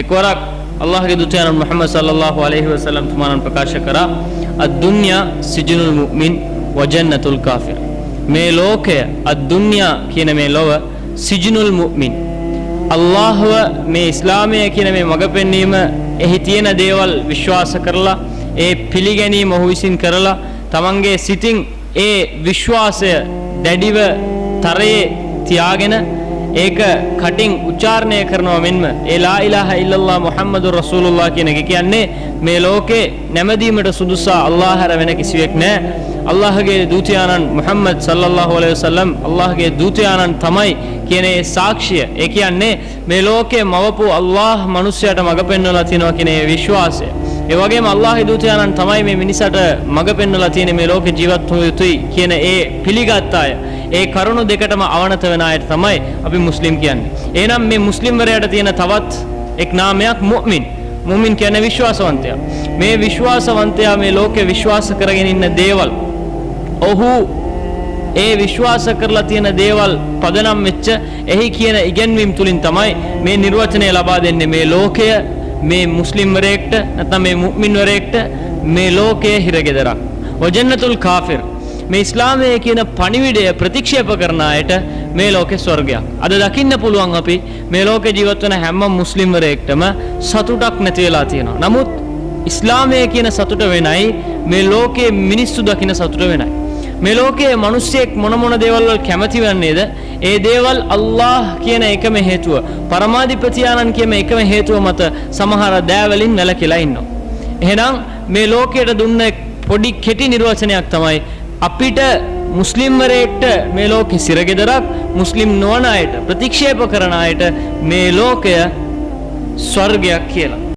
එක්වරක් අල්ලාහගේ දූතයන් මුහම්මද් සල්ලල්ලාහු අලයිහි වසල්ලම් තුමාණන් ප්‍රකාශ කරා අද්දුන්යා සිජ්නුල් මුමින් වජන්නතුල් කාෆිර්. මේ ලෝකය අද්දුන්යා කියන මේ ලොව සිජ්නුල් මුමින් අල්ලාහව මේ ඉස්ලාමය කියන මේ මඟ පෙන්වීම එහි තියෙන දේවල් විශ්වාස කරලා ඒ පිළිගැනීම ඔහු විසින් කරලා තමන්ගේ සිතින් ඒ විශ්වාසය දැඩිව තරයේ තියාගෙන ඒක කටින් උච්චාරණය කරනවා මෙන්ම ඒ ලා ඉලාහා ඉල්ලල්ලාහ් මුහම්මදුර් රසූලුල්ලාහ් කියන එක කියන්නේ මේ ලෝකේ නැමදීමට සුදුසා අල්ලාහ හැර වෙන කිසිවෙක් නැහැ. අල්ලාහගේ දූතයාණන් මුහම්මද් සල්ලල්ලාහු අලයිහි වසල්ලම් අල්ලාහගේ දූතයාණන් තමයි කියන ඒ සාක්ෂිය. ඒ කියන්නේ මේ ලෝකේ මවපු අල්ලාහ් මිනිසයාට මඟ පෙන්වලා තිනවා කියන ඒ විශ්වාසය. ඒ වගේම අල්ලාහගේ දූතයාණන් තමයි මේ මිනිසට මඟ පෙන්වලා තියෙන මේ ලෝකේ ජීවත් වූ යුතුයි කියන ඒ පිළිගත් අය. ඒ කරුණු දෙකටම අවනත වෙන අයට තමයි අපි මුස්ලිම් කියන්නේ. එහෙනම් මේ මුස්ලිම් වරයාට තියෙන තවත් එක් නාමයක් මුමින්. මුමින් කියන්නේ විශ්වාසවන්තයා. මේ විශ්වාසවන්තයා මේ ලෝකේ විශ්වාස කරගෙන ඉන්න දේවල් ඔහු ඒ විශ්වාස කරලා තියෙන දේවල් පදනම් වෙච්ච එහි කියන ඉගැන්වීම් තුලින් තමයි මේ නිර්වචනය ලබා දෙන්නේ මේ ලෝකය මේ මුස්ලිම් වරයෙක්ට නැත්නම් මේ මුමින් වරයෙක්ට මේ ලෝකයේ හිරගෙදරක්. වජන්නතුල් කාෆිර් මේ ඉස්ලාමයේ කියන පණිවිඩය ප්‍රතික්ෂේප කරන අයට මේ ලෝකේ ස්වර්ගයක්. අද දකින්න පුළුවන් අපි මේ ලෝකේ ජීවත් වෙන හැම මුස්ලිම් වරයෙක්ටම සතුටක් නැති වෙලා තියෙනවා. නමුත් ඉස්ලාමයේ කියන සතුට වෙනයි මේ ලෝකයේ මිනිස්සු දකින්න සතුට වෙනයි. මේ ලෝකයේ මිනිස්සෙක් මොන දේවල් වල කැමති වෙන්නේද? ඒ දේවල් අල්ලාහ් කියන එකම හේතුව, පරමාධිපතියාණන් කියන එකම හේතුව මත සමහර දෑවලින් වැළකීලා ඉන්නවා. එහෙනම් මේ ලෝකයට දුන්න පොඩි කෙටි නිර්වචනයක් තමයි අපිට මුස්ලිම් වරයෙක්ට මේ ලෝකේ සිරගෙදරක්, මුස්ලිම් නොවන අයට ප්‍රතික්ෂේප කරන අයට මේ ලෝකය ස්වර්ගයක් කියලා.